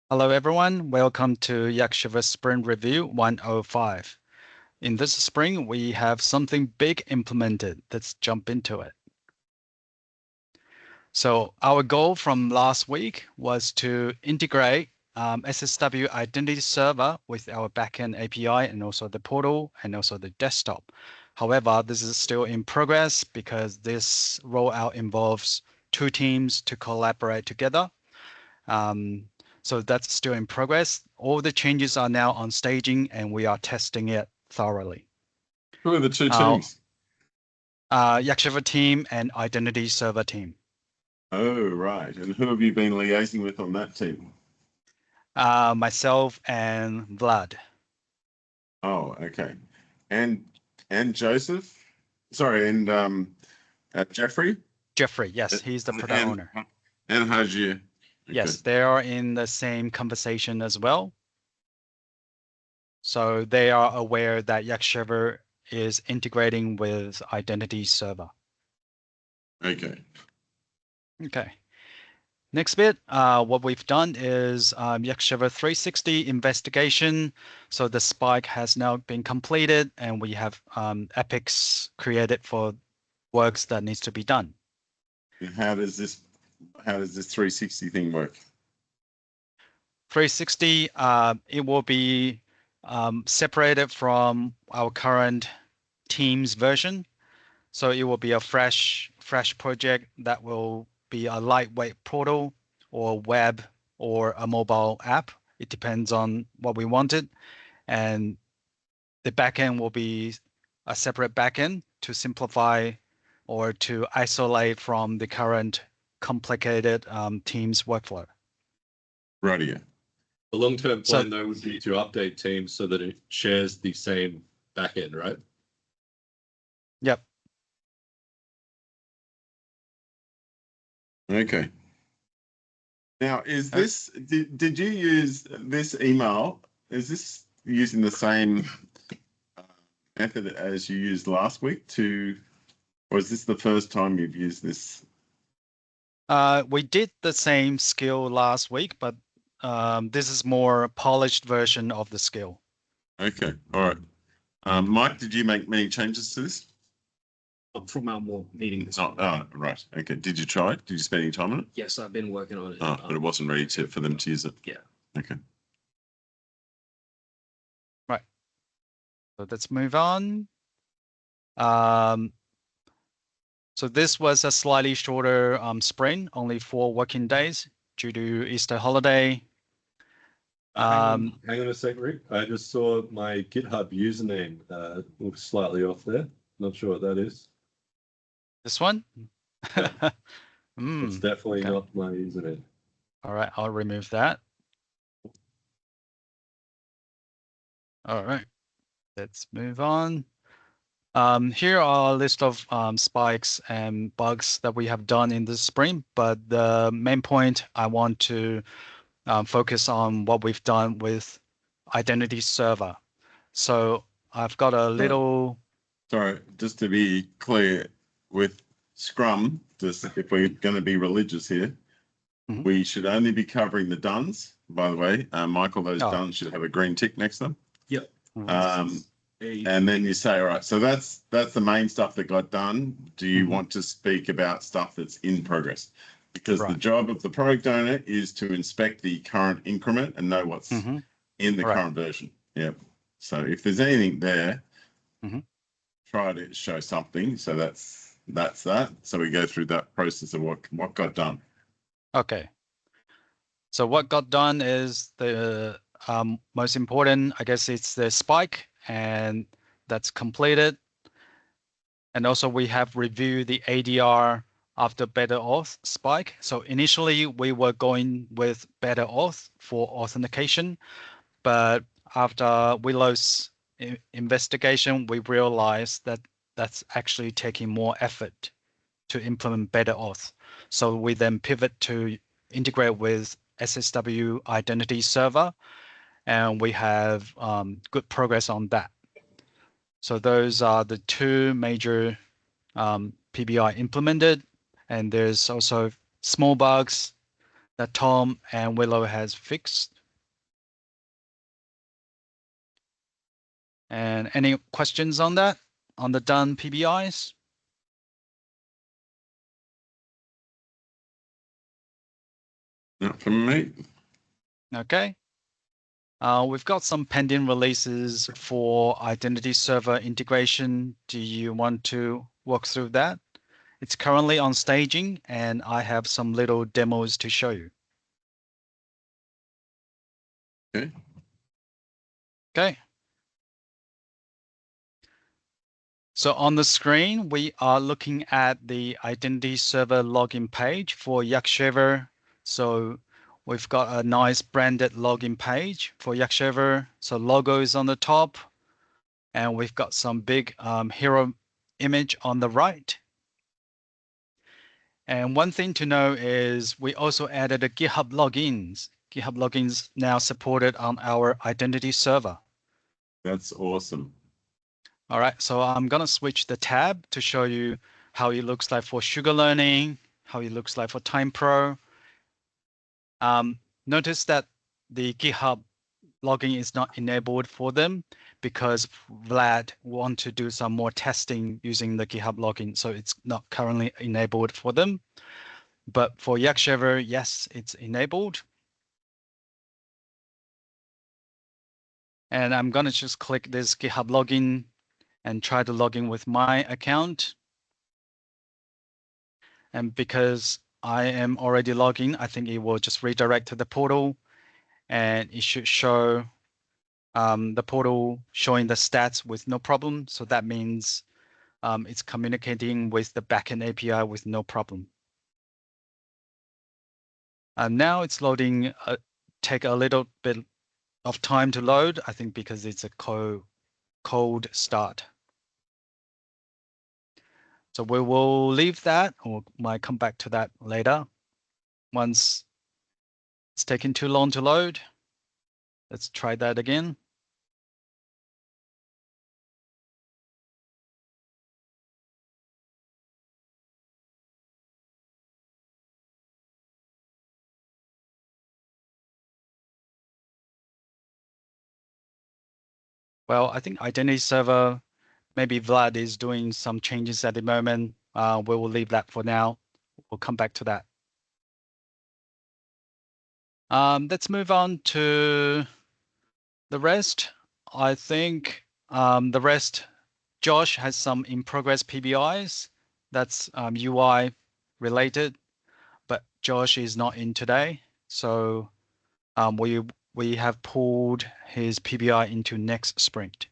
Hello everyone, welcome to YakShaver Sprint Review 105. In this spring, we have something big implemented. Let's jump into it. So our goal from last week was to integrate SSW Identity Server with our backend API and also the portal and also the desktop. However, this is still in progress because this rollout involves two teams to collaborate together. Um, so that's still in progress. All the changes are now on staging and we are testing it thoroughly. Who are the two Our teams? YakShaver team and Identity Server team. Oh, right. And who have you been liaising with on that team? Myself and Vlad. Oh, okay. And Joseph? Sorry, and Jeffrey? Jeffrey, yes, he's the product And owner. and Hajir. Okay. Yes, they are in the same conversation as well. So they are aware that YakShaver is integrating with Identity Server. Okay. Okay. Next bit, what we've done is YakShaver 360 investigation. So the spike has now been completed and we have epics created for works that needs to be done. And how does this 360 thing work? 360, it will be separated from our current Teams version. So it will be a fresh project that will be a lightweight portal or web or a mobile app. It depends on what we wanted. And the backend will be a separate backend to simplify or to isolate from the current complicated Teams workflow. Radio. The long-term So- plan, though, would be to update Teams so that it shares the same backend, right? Yep. Okay. Now, is this did you use this email? Is this using the same method as you used last week or is this the first time you've used this? We did the same skill last week, but this is more polished version of the skill. Okay, all right. Mike, did you make many changes to this? From our more meetings. Oh, right. Okay. Did you try it? Did you spend any time on it? Yes, I've been working on it. Oh, but it wasn't ready for them to use it. Yeah. Okay. Right. So let's move on. So this was a slightly shorter sprint, only 4 working days due to Easter holiday. Hang on a sec, Rick. I just saw my GitHub username looks slightly off there. Not sure what that is. This one? It's definitely okay. not my username. All right, I'll remove that. All right, let's move on. Here are a list of spikes and bugs that we have done in this sprint, but the main point I want to focus on what we've done with Identity Server. So I've got a little... Sorry, just to be clear, with Scrum, if we're going to be religious here, we should only be covering the dones, by the way. Michael, those dones should have a green tick next to them. Yep. And then you say, all right, so that's the main stuff that got done. Do you want to speak about stuff that's in progress? Because the job of the product owner is to inspect the current increment and know what's in the current version. Yep. So if there's anything there, try to show something. So that's that. So we go through that process of what got done. Okay. So what got done is the most important, I guess it's the spike, and that's completed. And also we have reviewed the ADR after better auth spike. So initially we were going with better auth for authentication, but after Willow's investigation, we realized that that's actually taking more effort to implement better auth. So we then pivot to integrate with SSW Identity Server, and we have good progress on that. So those are the two major PBI implemented, and there's also small bugs that Tom and Willow has fixed And any questions on that, on the done PBIs? Not from me. Okay. We've got some pending releases for identity server integration. Do you want to walk through that? It's currently on staging, and I have some little demos to show you. Okay. Okay. So on the screen, we are looking at the identity server login page for YakShaver. So we've got a nice branded login page for YakShaver. So logo is on the top, and we've got some big hero image on the right. And one thing to know is we also added a GitHub logins. GitHub logins now supported on our identity server. That's awesome. All right, so I'm gonna switch the tab to show you how it looks like for Sugar Learning, how it looks like for Time Pro. Notice that the GitHub login is not enabled for them because Vlad want to do some more testing using the GitHub login, so it's not currently enabled for them. But for YakShaver, yes, it's enabled. And I'm gonna just click this GitHub login and try to log in with my account. And because I am already logged in, I think it will just redirect to the portal, and it should show the portal showing the stats with no problem. So that means it's communicating with the backend API with no problem. Now it's loading, take a little bit of time to load, I think because it's a cold start. So we will leave that, or might come back to that later. Once it's taking too long to load, let's try that again. Well, I think identity server, maybe Vlad is doing some changes at the moment. We will leave that for now. We'll come back to that. Let's move on to the rest. I think the rest, Josh has some in progress PBIs. That's UI related, but Josh is not in today. So we have pulled his PBI into next sprint.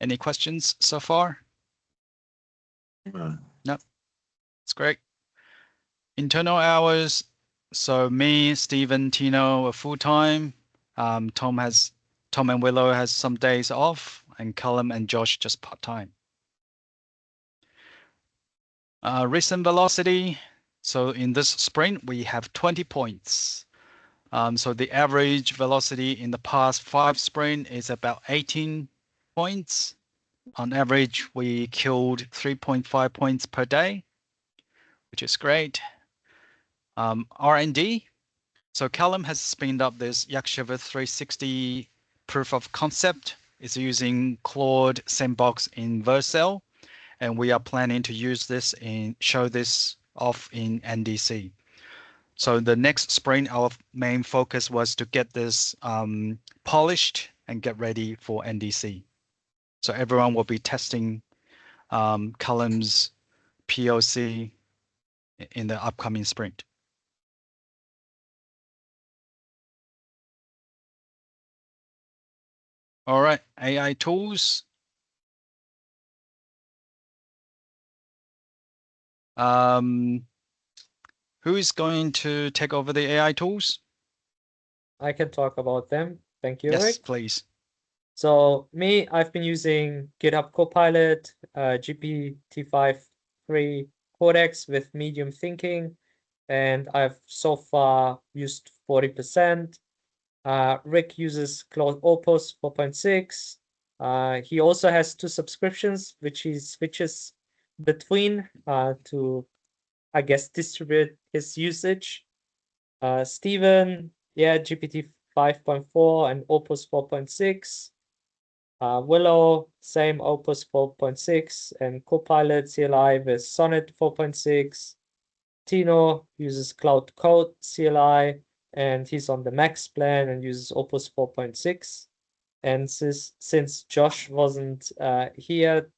Any questions so far? No, it's great. Internal hours. So me, Stephen, Tino are full-time. Tom and Willow has some days off, and Callum and Josh just part-time. Recent velocity. So in this sprint, we have 20 points. So the average velocity in the past 5 sprint is about 18 points. On average, we killed 3.5 points per day, which is great. R&D. So Callum has spinned up this YakShaver 360 proof of concept. It's using Claude Sandbox in Vercel, and we are planning to use this and show this off in NDC. So the next sprint, our main focus was to get this polished and get ready for NDC. So everyone will be testing Callum's POC in the upcoming sprint. All right, AI tools. Who is going to take over the AI tools? I can talk about them. Thank you, Yes, Eric. please. So me, I've been using GitHub Copilot, GPT-5 Codex with medium thinking, and I've so far used 40%. Rick uses Claude Opus 4.6. He also has 2 subscriptions, which he switches between to, I guess, distribute his usage. Steven, yeah, GPT 5.4 and Opus 4.6. Willow, same Opus 4.6, and Copilot CLI with Sonnet 4.6. Tino uses Cloud Code CLI, and he's on the Max plan and uses Opus 4.6. And since Josh wasn't here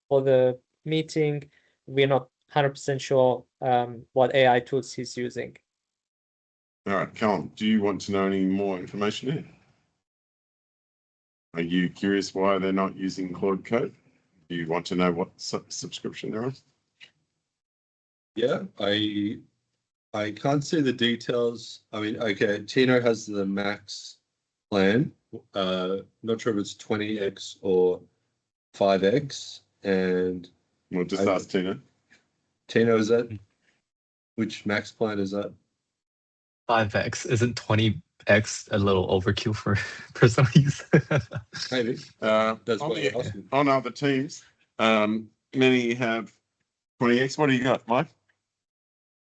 for the meeting, we're not 100% sure what AI tools he's using. All right, Callum, do you want to know any more information here? Are you curious why they're not using Claude Code? Do you want to know what subscription they're on? Yeah, I can't see the details. I mean, okay, Tino has the max plan. Not sure if it's 20x or 5x. And We'll just ask Tino. Tino, is that which max plan is that? 5x. Isn't 20x a little overkill for personal use? Maybe. That's what I'm asking. On other teams, many have 20x. What do you got, Mike?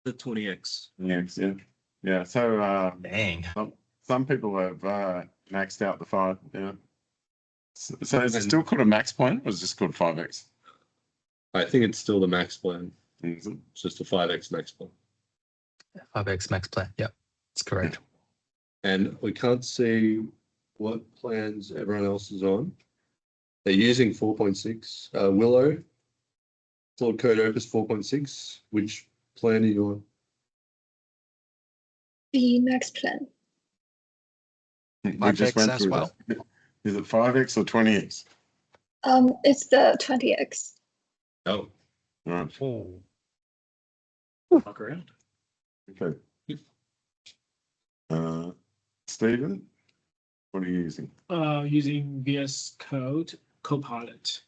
The 20x. Yeah. So Dang. some people have maxed out the 5. Yeah. So is it still called a max plan, or is it just called 5x? I think it's still the max plan. Is it? It's just a 5x max plan. 5x max plan. Yeah, that's correct. And we can't see what plans everyone else is on. They're using 4.6. Willow, Claude Code Opus 4.6. Which plan are you on? The max plan. We just went 5x as through well. that. Is it 5x or 20x? It's the 20x. Oh, All right. Oh. Walk around. Okay. Stephen, what are you using? Using VS Code Copilot.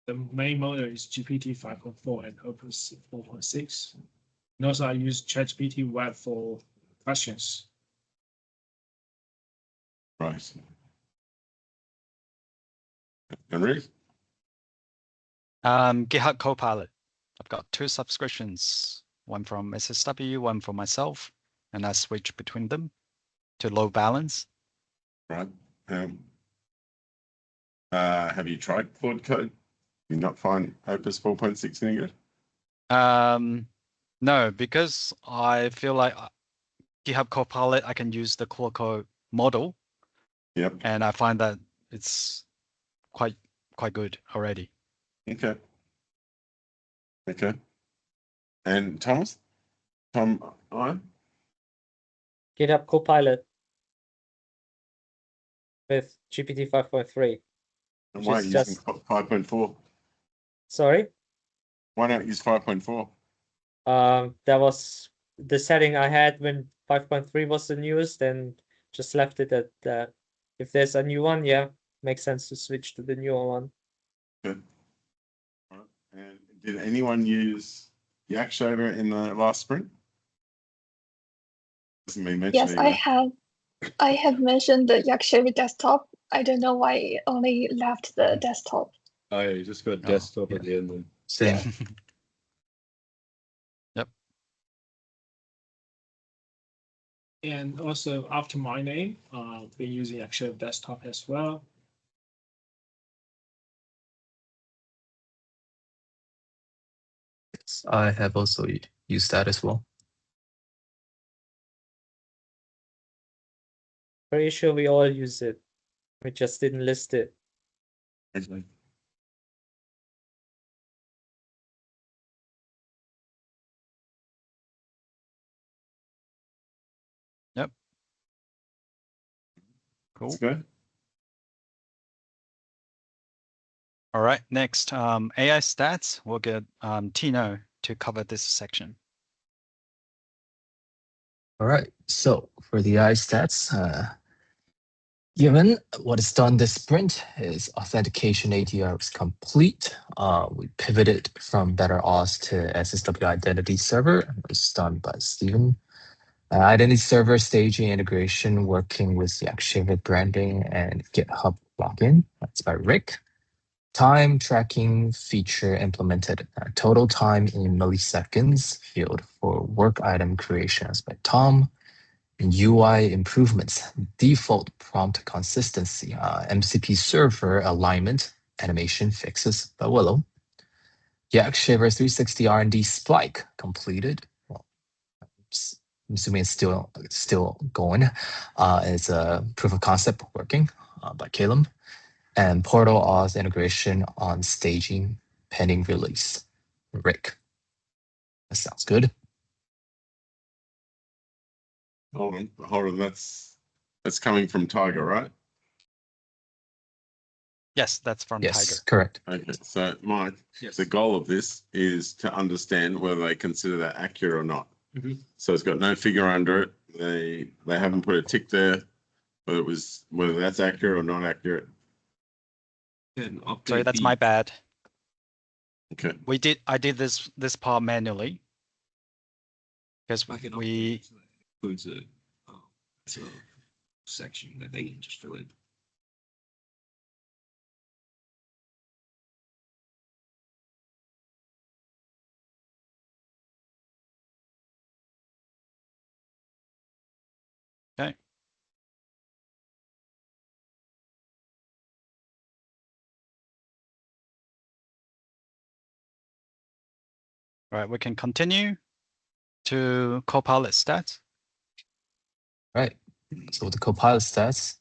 The main model is GPT 5.4 and Opus 4.6. And also I use ChatGPT Web for questions. Right. Henry? GitHub Copilot. I've got 2 subscriptions, one from SSW, one for myself, and I switch between them to load balance. Right. Have you tried Claude Code? Do you not find Opus 4.6 any good? No, because I feel like GitHub Copilot, I can use the Claude Code model. Yep. And I find that it's quite good already. Okay. And Thomas? Tom, GitHub Copilot with GPT 5.3. and why are you using 5.4? Sorry? Why not use 5.4? That was the setting I had when 5.3 was the newest, and just left it at that. If there's a new one, yeah, makes sense to switch to the newer one. Good. All right. And did anyone use YakShaver in the last sprint? Doesn't mean mention Yes, either. I have mentioned the YakShaver desktop. I don't know why it only left the desktop. oh yeah, you just got desktop at the end then. Same. Yep. And also after my name, been using actual desktop as well. I have also used that as well. Pretty sure we all use it. We just didn't list it. Yep. Cool. That's good. All right, next, AI stats. We'll get Tino to cover this section. All right, so for the AI stats, given what is done this sprint is authentication ATR is complete. We pivoted from Better Auth to SSW Identity Server. It was done by Stephen. Identity Server staging integration working with YakShaver branding and GitHub login. That's by Rick. Time tracking feature implemented. Total time in milliseconds field for work item creation is by Tom. UI improvements, default prompt consistency, MCP server alignment, animation fixes by Willow. YakShaver 360 R&D Spike completed. Well, I'm assuming it's still going. It's a proof of concept working by Caleb. And Portal Auth integration on staging pending release. Rick. That sounds good. Hold on. That's coming from Tiger, right? Yes, that's from Yes, Tiger. correct. Okay, so Mike, Yes. the goal of this is to understand whether they consider that accurate or not. Mhm. So it's got no figure under it. They haven't put a tick there, whether that's accurate or not accurate. And update Sorry, that's the- my bad. Okay. I did this part manually because I can update we it so that it includes a section that they can just fill in. okay. All right, we can continue to Copilot stats. Right. So the Copilot stats,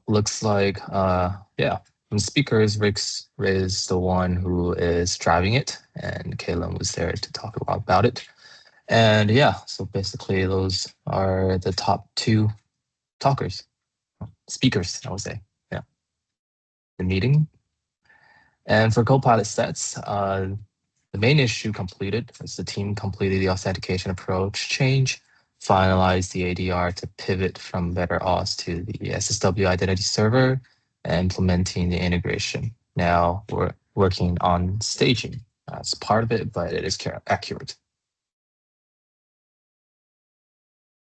looks like, yeah, from speakers, Rick's is the one who is driving it, and Caleb was there to talk about it. And yeah, so basically those are the top two speakers, I would say, yeah, the meeting. And for Copilot stats, the main issue completed is the team completed the authentication approach change, finalized the ADR to pivot from better auth to the SSW identity server, and implementing the integration. Now we're working on staging. That's part of it, but it is accurate.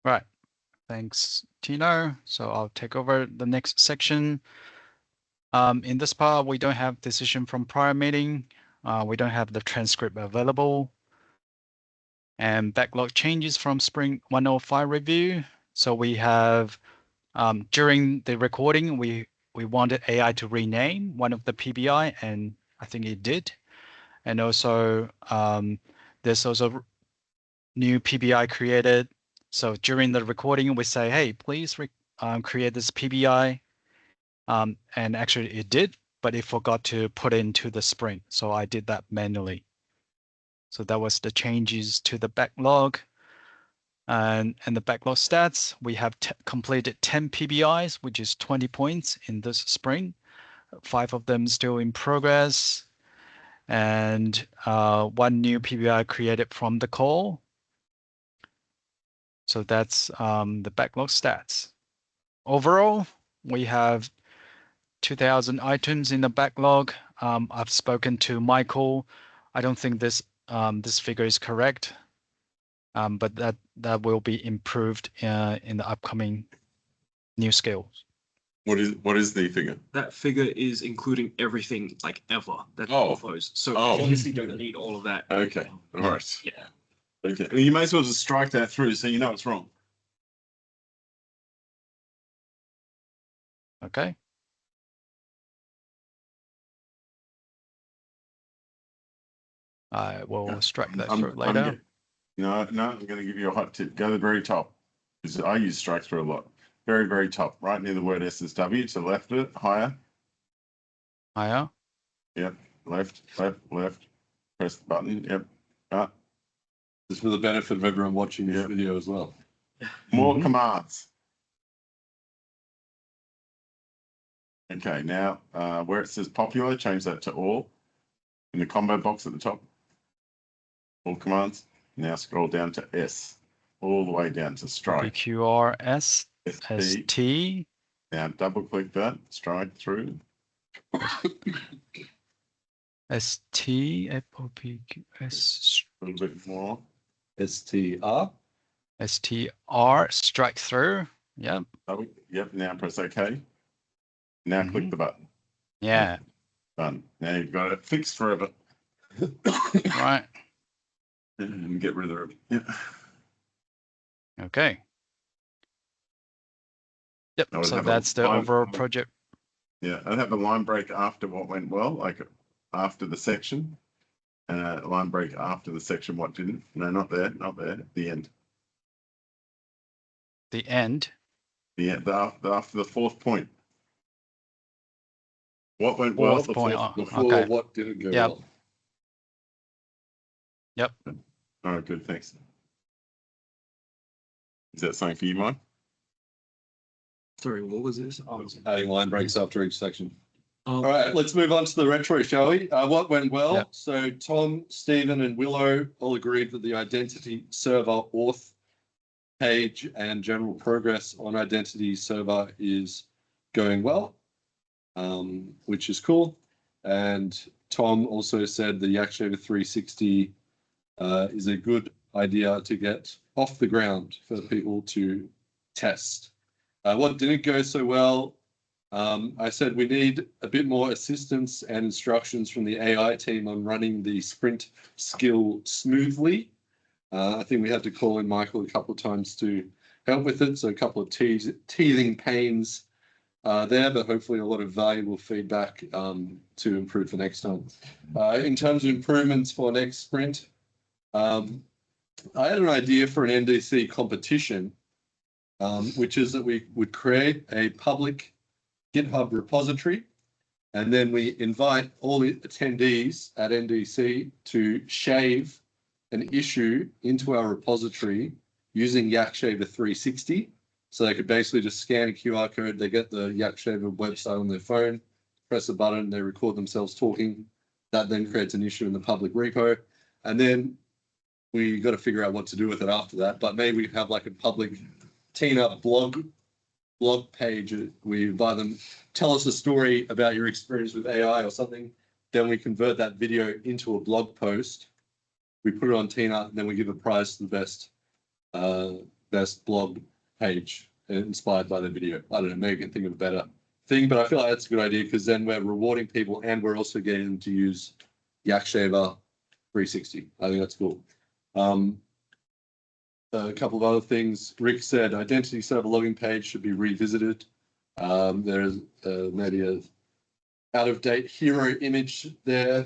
Right. Thanks, Tino. So I'll take over the next section. In this part, we don't have decision from prior meeting. We don't have the transcript available. And backlog changes from Spring 105 review. So we have, during the recording, we wanted AI to rename one of the PBI, and I think it did. And also, there's also new PBI created. So during the recording, we say, hey, please create this PBI. And actually it did, but it forgot to put into the sprint. So I did that manually. So that was the changes to the backlog. And the backlog stats, we have completed 10 PBIs, which is 20 points in this sprint. 5 of them still in progress. And 1 new PBI created from the call. So that's the backlog stats. Overall, we have 2,000 items in the backlog. I've spoken to Michael. I don't think this figure is correct, but that will be improved in the upcoming new skills. What is the figure? That figure is including everything like ever that Oh. proposed. So Oh. obviously don't need all of that. Okay. All right. Yeah. Okay. Well, you may as well just strike that through so you know it's wrong. Okay. I will strike that through later. No, I'm going to give you a hot tip. Go to the very top. Because I use strike through a lot. Very, very top, right near the word SSW, to the left of it, higher. Higher. Yep. Left. Press the button. Yep. Just for the benefit of everyone watching this Yeah. video as well. More commands. Okay, now where it says popular, change that to all. In the combo box at the top. All commands. Now scroll down to S. All the way down to strike. BQRS ST. Now double click that, strike through. ST FOPQS A little bit more. STR. STR strike through. Yep. Yep, now press OK. Now click the button. Yeah. Done. Now you've got it fixed forever. Right. And get rid of it. Yeah. Okay. Yep. I would So have a that's the line- overall project. Yeah, I'd have a line break after what went well, like after the section, and a line break after the section what didn't. No, not there, the end. The end. After the fourth point. What went well? Fourth point. Before Okay. what didn't go Yep. well. Yep. All right, good, thanks. Is that something for you, Mike? Sorry, what was this? Adding line breaks after each section. All All right, let's move on to the retro, shall we? What went well? Yep. So Tom, Stephen, and Willow all agreed that the identity server auth page and general progress on identity server is going well, which is cool. And Tom also said the YakShaver 360 is a good idea to get off the ground for people to test. What didn't go so well, I said we need a bit more assistance and instructions from the AI team on running the sprint skill smoothly. I think we had to call in Michael a couple of times to help with it. So a couple of teething pains there, but hopefully a lot of valuable feedback to improve for next time. In terms of improvements for next sprint, I had an idea for an NDC competition, which is that we would create a public GitHub repository, and then we invite all the attendees at NDC to shave an issue into our repository using YakShaver 360. So they could basically just scan a QR code, they get the YakShaver website on their phone, press a button, they record themselves talking. That then creates an issue in the public repo. And then we got to figure out what to do with it after that. But maybe we have like a public Tina blog page. We invite them, tell us a story about your experience with AI or something. Then we convert that video into a blog post. We put it on Tina, and then we give a prize to the best blog page inspired by the video. I don't know, maybe you can think of a better thing, but I feel like that's a good idea because then we're rewarding people and we're also getting them to use YakShaver 360. I think that's cool. A couple of other things. Rick said identity server login page should be revisited. There's maybe a out-of-date hero image there.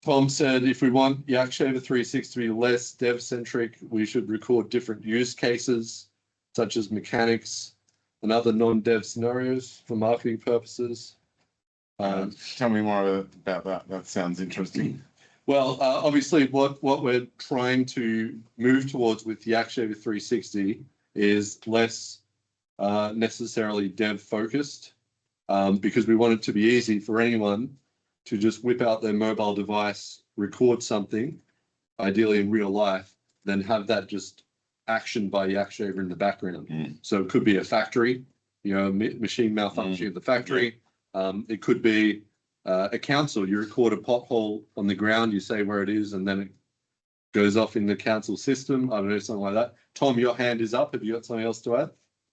Tom said if we want YakShaver 360 to be less dev-centric, we should record different use cases, such as mechanics and other non-dev scenarios for marketing purposes. Tell me more about that. That sounds interesting. Well, obviously, what we're trying to move towards with YakShaver 360 is less necessarily dev-focused, because we want it to be easy for anyone to just whip out their mobile device, record something, ideally in real life, then have that just actioned by YakShaver in the background. So it could be a factory, machine malfunction at the factory. It could be a council. You record a pothole on the ground, you say where it is, and then it goes off in the council system. I don't know, something like that. Tom, your hand is up. Have you got something else to add?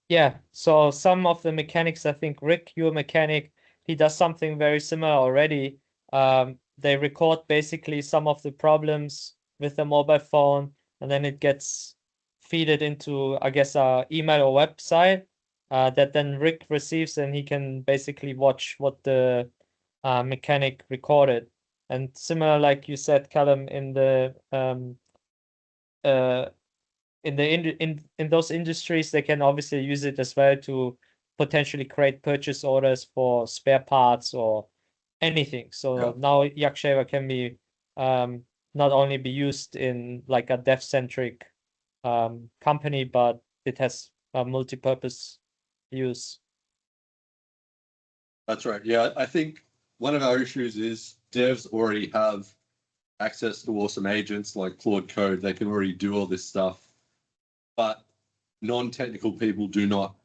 Yeah, so some of the mechanics, I think Rick, your mechanic, he does something very similar already. They record basically some of the problems with the mobile phone, and then it gets feeded into, I guess, a email or website that then Rick receives, and he can basically watch what the mechanic recorded. And similar, like you said, Callum, in those industries, they can obviously use it as well to potentially create purchase orders for spare parts or anything. So now YakShaver can be not only be used in like a dev-centric company, but it has a multi-purpose use. That's right. Yeah, I think one of our issues is devs already have access to awesome agents like Claude Code. They can already do all this stuff, but non-technical people do not.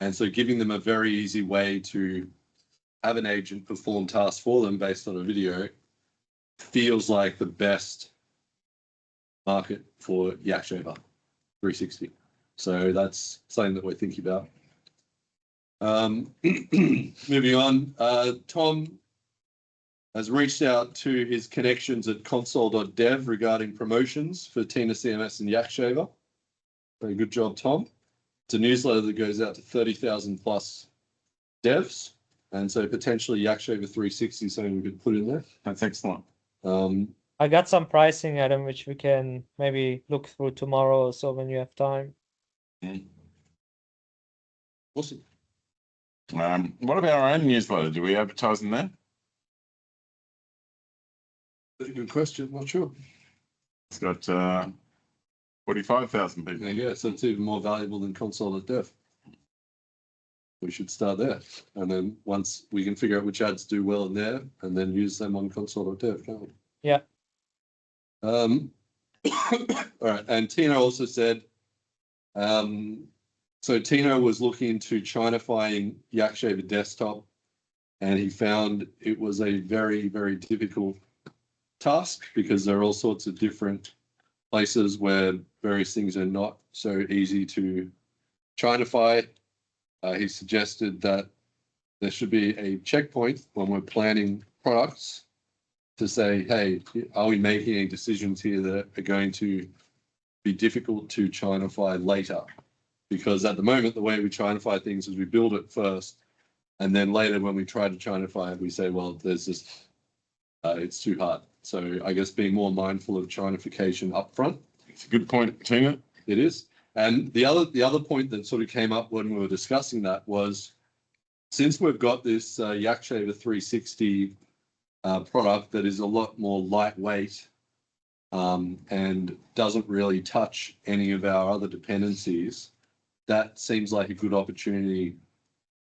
And so giving them a very easy way to have an agent perform tasks for them based on a video feels like the best market for YakShaver 360. So that's something that we're thinking about. Moving on, Tom has reached out to his connections at console.dev regarding promotions for Tina CMS and YakShaver. Very good job, Tom. It's a newsletter that goes out to 30,000 plus devs. And so potentially YakShaver 360 is something we could put in there. That's excellent. I got some pricing, Adam, which we can maybe look through tomorrow or so when you have time. Awesome. What about our own newsletter? Do we advertise in there? Very good question. Not sure. It's got 45,000 people. There you go. So it's even more valuable than console.dev. We should start there. And then once we can figure out which ads do well in there and then use them on console.dev, can't we? Yeah. All right. And Tino also said, so Tino was looking into Chinafying YakShaver desktop, and he found it was a very, very difficult task because there are all sorts of different places where various things are not so easy to Chinafy. He suggested that there should be a checkpoint when we're planning products to say, hey, are we making any decisions here that are going to be difficult to Chinafy later? Because at the moment, the way we Chinafy things is we build it first, and then later when we try to Chinafy it, we say, well, there's this, it's too hard. So I guess being more mindful of Chinification up front. It's a good point, Tina. It is. And the other point that sort of came up when we were discussing that was, since we've got this YakShaver 360 product that is a lot more lightweight and doesn't really touch any of our other dependencies, that seems like a good opportunity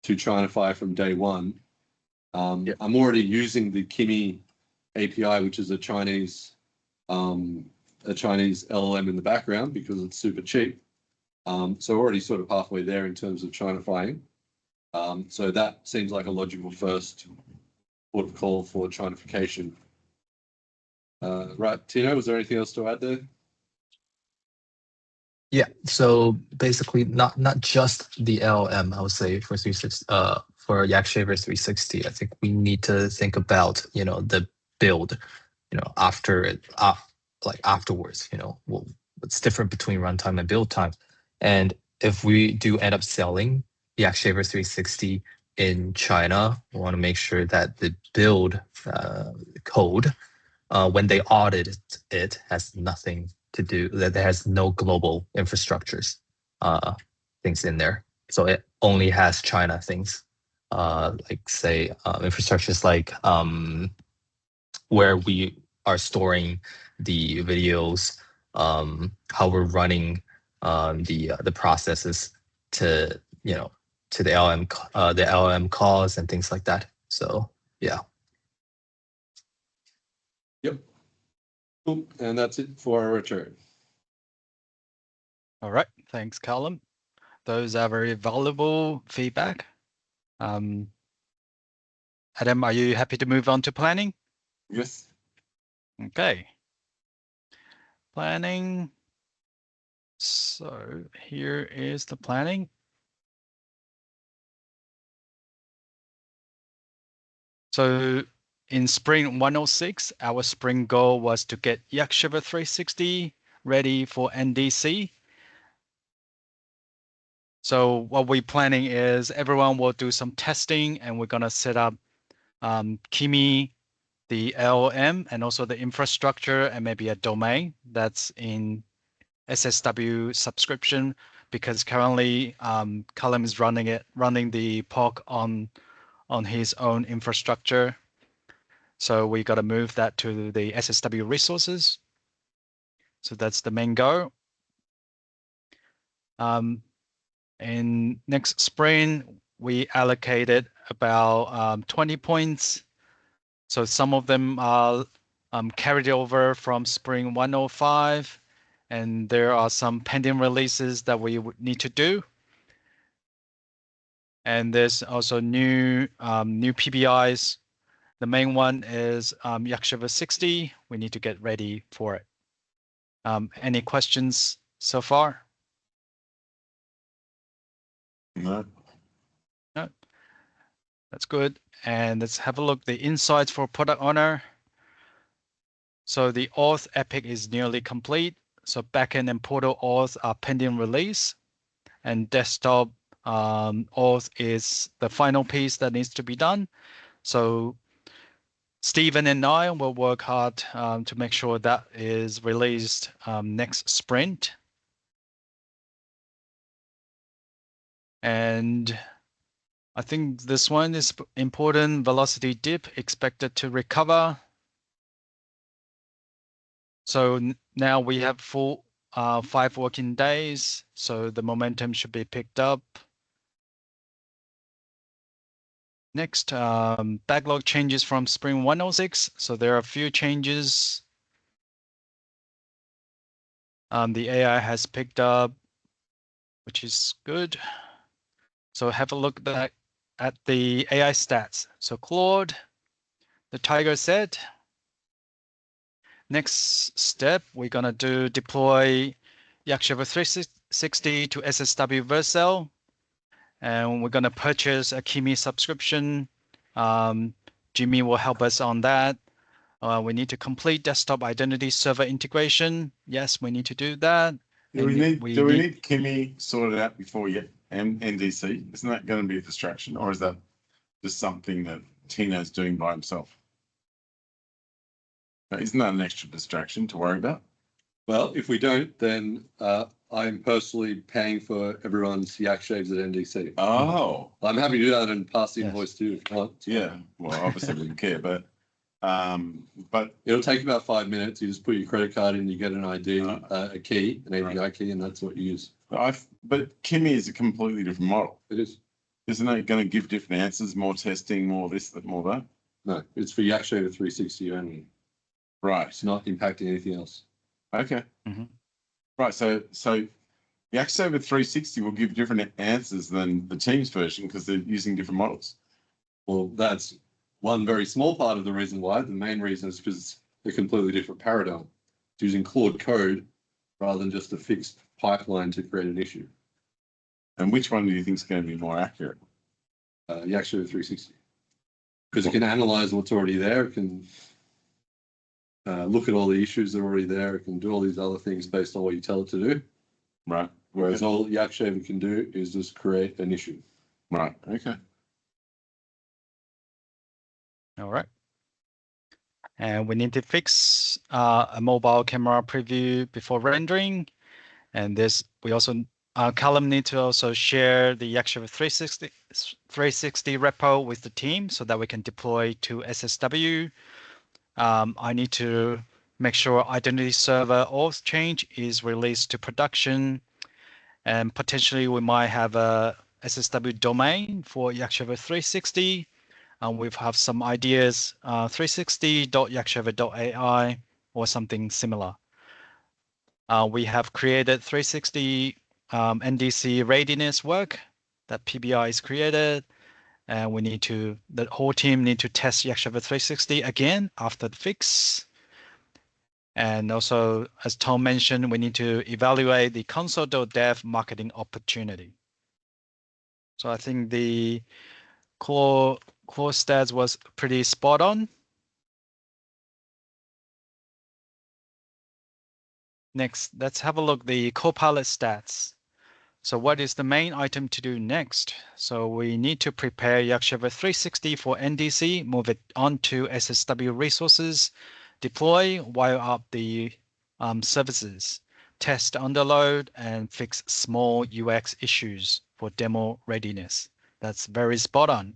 to Chinafy from day one. I'm already using the Kimi API, which is a Chinese LLM in the background because it's super cheap. So already sort of halfway there in terms of Chinafying. So that seems like a logical first port of call for Chinification. Right, Tino, was there anything else to add there? Yeah, so basically not just the LLM, I would say for for YakShaver 360, I think we need to think about, the build, after it, like afterwards, what's different between runtime and build time. And if we do end up selling YakShaver 360 in China, we want to make sure that the build code, when they audit it, has nothing to do, that there has no global infrastructures things in there. So it only has China things, like say infrastructures like where we are storing the videos, how we're running the processes to to the LLM calls and things like that. So yeah. Yep. Cool. And that's it for our return. All right, thanks, Callum. Those are very valuable feedback. Adam, are you happy to move on to planning? Yes. Okay. Planning. So here is the planning. So in Spring 106, our spring goal was to get YakShaver 360 ready for NDC. So what we're planning is everyone will do some testing, and we're going to set up Kimi, the LLM, and also the infrastructure, and maybe a domain that's in SSW subscription, because currently Callum is running the POC on his own infrastructure. So we got to move that to the SSW resources. So that's the main goal. In next spring, we allocated about 20 points. So some of them are carried over from Spring 105, and there are some pending releases that we would need to do. And there's also new PBIs. The main one is YakShaver 60. We need to get ready for it. Any questions so far? No. No. That's good. And let's have a look. The insights for product owner. So the auth epic is nearly complete. So backend and portal auth are pending release. and desktop auth is the final piece that needs to be done. So Stephen and I will work hard to make sure that is released next sprint. And I think this one is important. Velocity dip expected to recover. So now we have 5 working days. So the momentum should be picked up. Next, backlog changes from Spring 106. So there are a few changes. The AI has picked up, which is good. So have a look at the AI stats. So Claude, the Tiger set. Next step, we're gonna deploy YakShaver 360 to SSW Vercel. And we're gonna purchase a Kimi subscription. Jimmy will help us on that. We need to complete desktop identity server integration. Yes, we need to do that. Do we need Kimi sorted out before yet? NDC, isn't that going to be a distraction, or is that just something that Tino's doing by himself? Isn't that an extra distraction to worry about? Well, if we don't, then I'm personally paying for everyone's YakShaves at NDC. Oh, I'm happy to do that and pass the invoice too if you want. yeah. Well, obviously we don't care, but it'll take about 5 minutes. You just put your credit card in, you get an ID, a key, an API key, and that's what you use. But Kimi is a completely different model. It is. Isn't it going to give different answers, more testing, more this, more that? No, it's for YakShaver 360 only. Right. It's not impacting anything else. Okay. Right. So YakShaver 360 will give different answers than the Teams version because they're using different models. Well, that's one very small part of the reason why. The main reason is because it's a completely different paradigm. It's using Claude code rather than just a fixed pipeline to create an issue. And which one do you think is going to be more accurate? YakShaver 360. Because it can analyze what's already there. It can look at all the issues that are already there. It can do all these other things based on what you tell it to do. Right. Whereas all YakShaver can do is just create an issue. Right. Okay. All right. And we need to fix a mobile camera preview before rendering. And we also, Callum need to also share the YakShaver 360 repo with the team so that we can deploy to SSW. I need to make sure identity server auth change is released to production. And potentially we might have a SSW domain for YakShaver 360. We have some ideas, 360.yakshaver.ai or something similar. We have created 360 NDC readiness work that PBI is created. And the whole team need to test YakShaver 360 again after the fix. And also, as Tom mentioned, we need to evaluate the console.dev marketing opportunity. So I think the core stats was pretty spot on. Next, let's have a look at the Copilot stats. So what is the main item to do next? So we need to prepare YakShaver 360 for NDC, move it onto SSW resources, deploy, wire up the services, test underload, and fix small UX issues for demo readiness. That's very spot on.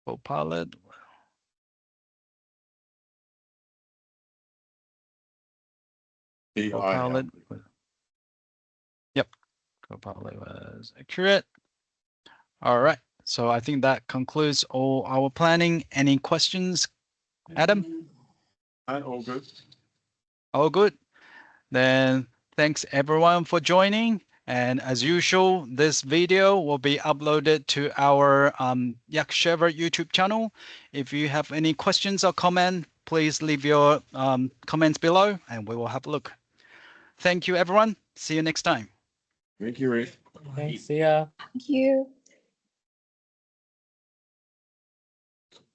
Copilot. Copilot. Yep, Copilot was accurate. All right, so I think that concludes all our planning. Any questions, Adam? All good. All good. Then thanks everyone for joining. And as usual, this video will be uploaded to our YakShaver YouTube channel. If you have any questions or comment, please leave your comments below and we will have a look. Thank you, everyone. See you next time. Thank you, Rick. Thanks, see ya. Thank you.